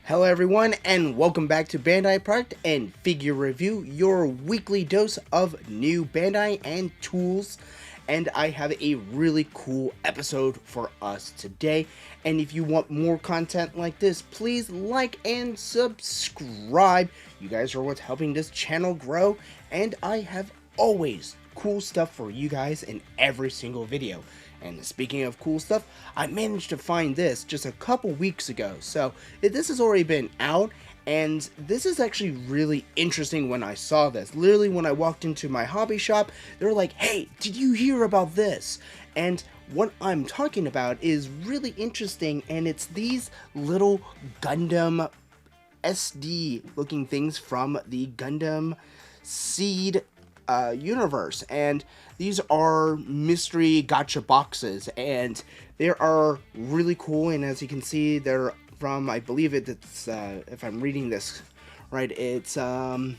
Hello everyone and welcome back to Bandai Product and Figure Review, your weekly dose of new Bandai and tools. And I have a really cool episode for us today. And if you want more content like this, please like and subscribe. You guys are what's helping this channel grow, and I have always cool stuff for you guys in every single video. And speaking of cool stuff, I managed to find this just a couple weeks ago. So this has already been out, and this is actually really interesting when I saw this. Literally when I walked into my hobby shop, they were like, hey, did you hear about this? And what I'm talking about is really interesting, and it's these little Gundam SD looking things from the Gundam Seed universe, and these are mystery gacha boxes, and they are really cool. And as you can see, they're from, I believe it's if I'm reading this right, it's Omas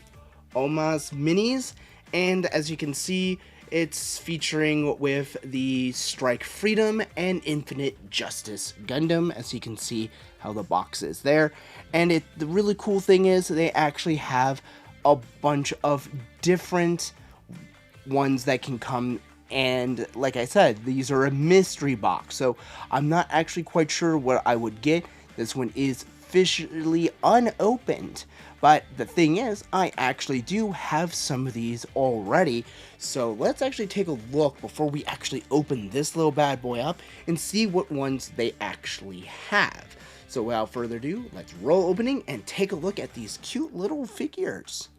Minis, and as you can see, it's featuring with the Strike Freedom and Infinite Justice Gundam, as you can see how the box is there. And the really cool thing is they actually have a bunch of different ones that can come, and like I said, these are a mystery box, so I'm not actually quite sure what I would get. This one is officially unopened, but the thing is, I actually do have some of these already, so let's actually take a look before we actually open this little bad boy up and see what ones they actually have. So without further ado, let's roll opening and take a look at these cute little figures.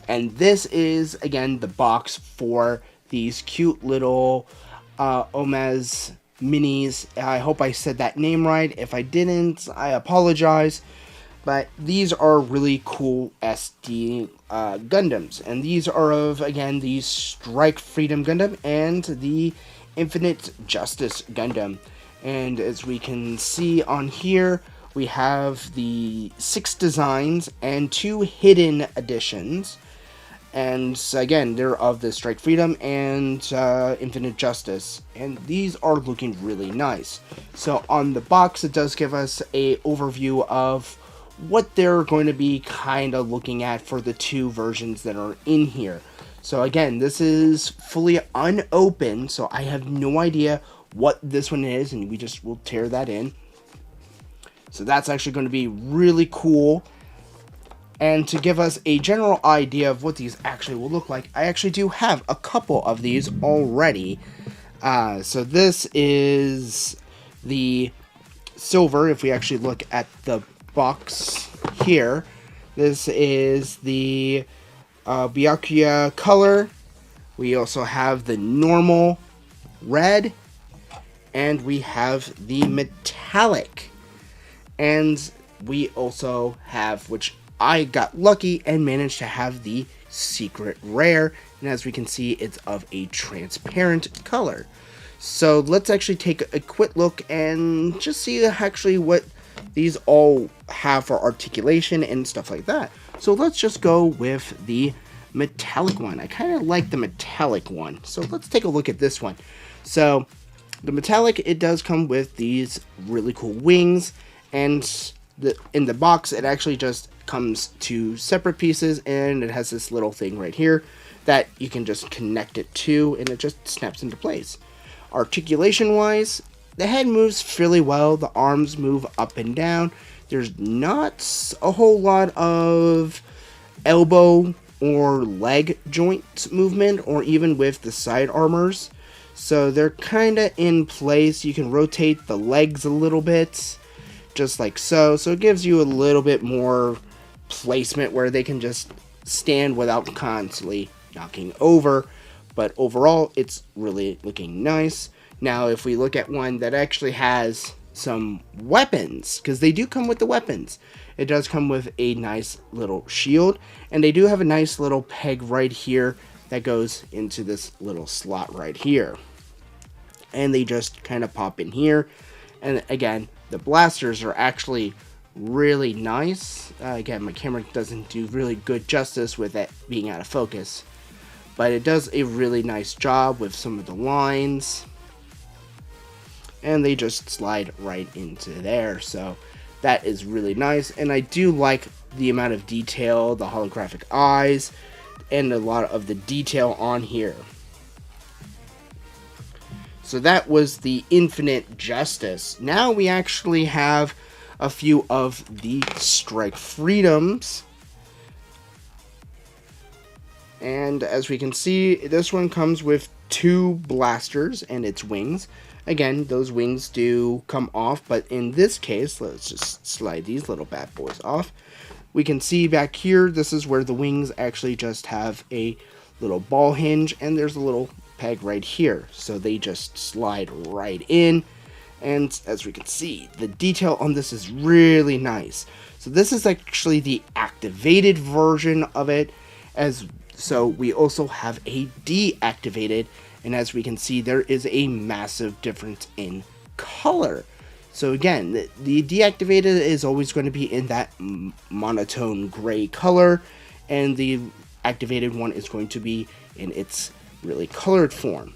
And this is, again, the box for these cute little Omaz Minis. I hope I said that name right. If I didn't, I apologize. But these are really cool SD Gundams. And these are of, again, the Strike Freedom Gundam and the Infinite Justice Gundam. And as we can see on here, we have the 6 designs and 2 hidden editions. And again, they're of the Strike Freedom and Infinite Justice, and these are looking really nice. So on the box, it does give us a overview of what they're going to be kind of looking at for the 2 versions that are in here. So again, this is fully unopened, so I have no idea what this one is, and we just will tear that in. So that's actually going to be really cool. And to give us a general idea of what these actually will look like, I actually do have a couple of these already. So this is the silver. If we actually look at the box here, this is the Byakuya color. We also have the normal red, and we have the metallic. And we also have, which I got lucky and managed to have, the secret rare, and as we can see, it's of a transparent color. So let's actually take a quick look and just see actually what these all have for articulation and stuff like that. So let's just go with the metallic one. I kind of like the metallic one, so let's take a look at this one. So the metallic, it does come with these really cool wings, and in the box, it actually just comes to separate pieces, and it has this little thing right here that you can just connect it to, and it just snaps into place. Articulation wise, the head moves fairly well, the arms move up and down. There's not a whole lot of elbow or leg joint movement, or even with the side armors, so they're kind of in place. You can rotate the legs a little bit, just like so it gives you a little bit more placement where they can just stand without constantly knocking over. But overall, it's really looking nice. Now if we look at one that actually has some weapons, because they do come with the weapons, it does come with a nice little shield, and they do have a nice little peg right here that goes into this little slot right here. And they just kind of pop in here. And again, the blasters are actually really nice. Again, my camera doesn't do really good justice with it being out of focus, but it does a really nice job with some of the lines, and they just slide right into there. So that is really nice, and I do like the amount of detail, the holographic eyes, and a lot of the detail on here. So that was the Infinite Justice. Now we actually have a few of the Strike Freedoms. And as we can see, this one comes with 2 blasters and its wings. Again, those wings do come off, but in this case, let's just slide these little bad boys off. We can see back here, this is where the wings actually just have a little ball hinge, and there's a little peg right here, so they just slide right in. And as we can see, the detail on this is really nice. So this is actually the activated version of it, so we also have a deactivated, and as we can see, there is a massive difference in color. So again, the deactivated is always going to be in that monotone gray color, and the activated one is going to be in its really colored form.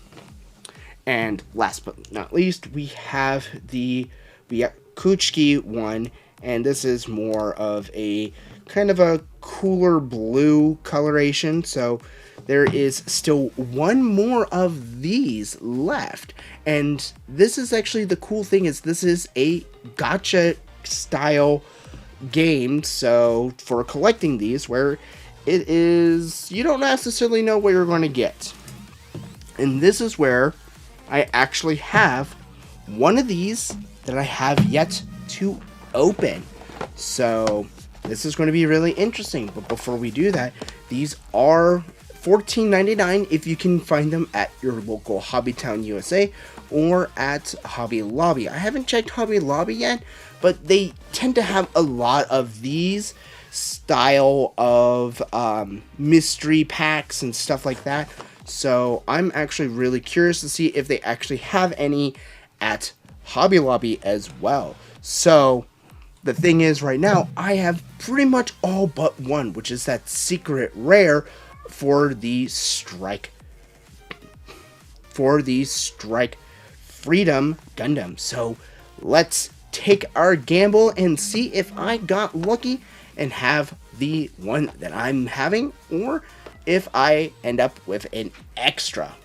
And last but not least, we have the Byakuchiki one, and this is more of a kind of a cooler blue coloration. So there is still one more of these left, and this is actually the cool thing, is this is a gacha style game, so for collecting these, where it is, you don't necessarily know what you're going to get. And this is where I actually have one of these that I have yet to open. So this is going to be really interesting. But before we do that, these are $14.99 if you can find them at your local Hobby Town USA or at Hobby Lobby. I haven't checked Hobby Lobby yet, but they tend to have a lot of these style of mystery packs and stuff like that. So I'm actually really curious to see if they actually have any at Hobby Lobby as well. So the thing is, right now I have pretty much all but one, which is that secret rare for the Strike Freedom Gundam. So let's take our gamble and see if I got lucky and have the one that I'm having, or if I end up with an extra.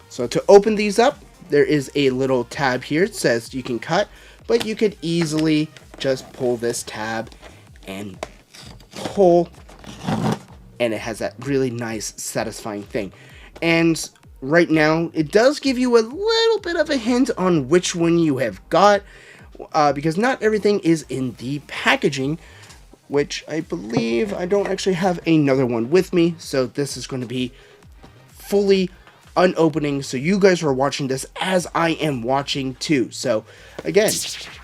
So to open these up, there is a little tab here. It says you can cut, but you could easily just pull this tab and pull, and it has that really nice, satisfying thing. And right now, it does give you a little bit of a hint on which one you have got, because not everything is in the packaging, which I believe I don't actually have another one with me, so this is going to be fully unopening, so you guys are watching this as I am watching too. So again,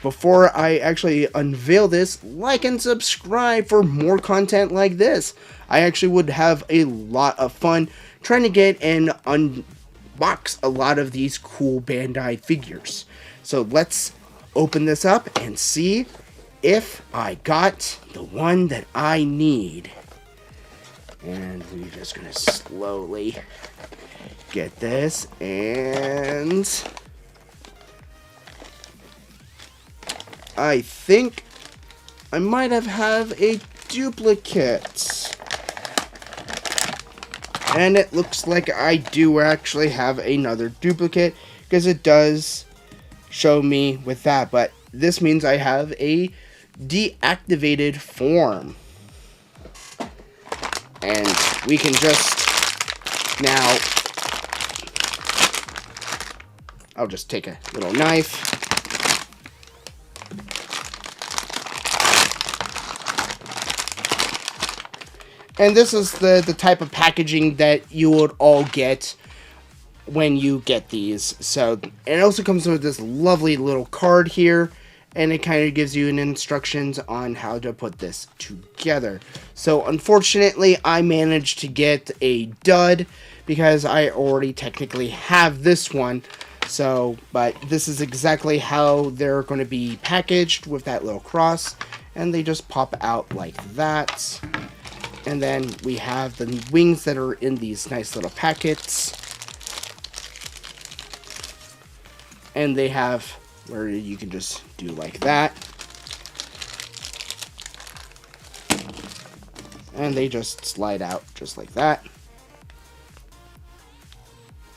before I actually unveil this, like and subscribe for more content like this. I actually would have a lot of fun trying to get and unbox a lot of these cool Bandai figures. So let's open this up and see if I got the one that I need. And we're just gonna slowly get this, and I think I might have a duplicate. And it looks like I do actually have another duplicate, because it does show me with that, but this means I have a deactivated form. And we can just now, I'll just take a little knife and this is the type of packaging that you would all get when you get these. So it also comes with this lovely little card here, and it kind of gives you an instructions on how to put this together. So unfortunately, I managed to get a dud because I already technically have this one. So, but this is exactly how they're going to be packaged with that little cross, and they just pop out like that. And then we have the wings that are in these nice little packets. And they have where you can just do like that. And they just slide out just like that.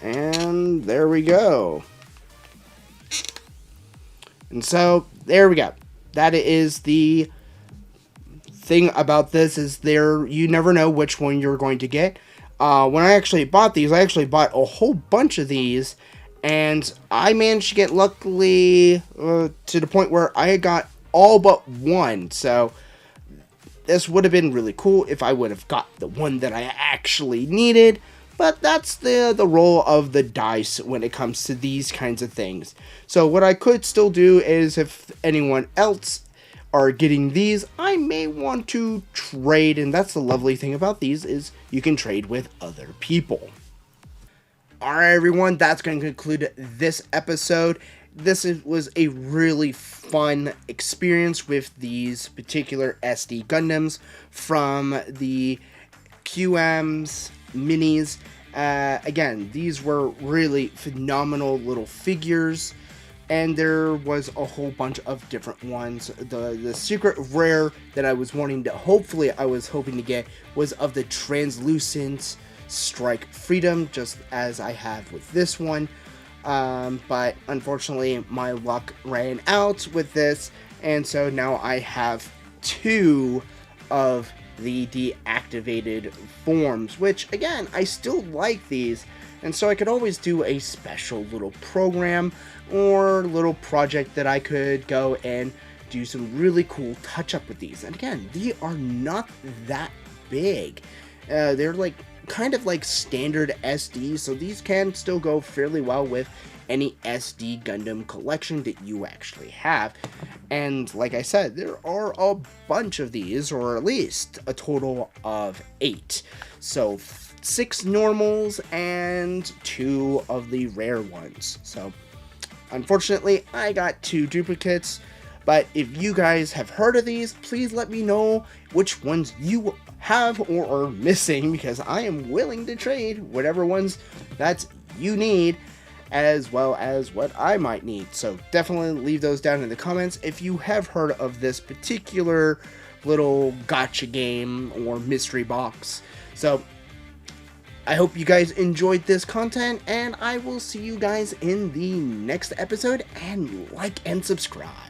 And there we go. And so, there we go. That is the thing about this, is you never know which one you're going to get. When I actually bought these, I actually bought a whole bunch of these, and I managed to get, luckily, to the point where I got all but one. So, this would have been really cool if I would have got the one that I actually needed. But that's the roll of the dice when it comes to these kinds of things. So what I could still do is, if anyone else are getting these, I may want to trade. And that's the lovely thing about these, is you can trade with other people. Alright everyone, that's going to conclude this episode. This was a really fun experience with these particular SD Gundams from the QM's minis. Again, these were really phenomenal little figures, and there was a whole bunch of different ones. The secret rare that I was wanting to, I was hoping to get, was of the translucent Strike Freedom, just as I have with this one. But unfortunately my luck ran out with this, and so now I have two of the deactivated forms, which again, I still like these, and so I could always do a special little program or little project that I could go and do some really cool touch up with these. And again, they are not that big. They're like kind of like standard SD, so these can still go fairly well with any SD Gundam collection that you actually have. And like I said, there are a bunch of these, or at least a total of 8. So 6 normals and 2 of the rare ones. So unfortunately, I got 2 duplicates. But if you guys have heard of these, please let me know which ones you have or are missing, because I am willing to trade whatever ones that you need, as well as what I might need. So definitely leave those down in the comments if you have heard of this particular little gotcha game or mystery box. So I hope you guys enjoyed this content, and I will see you guys in the next episode, and like and subscribe.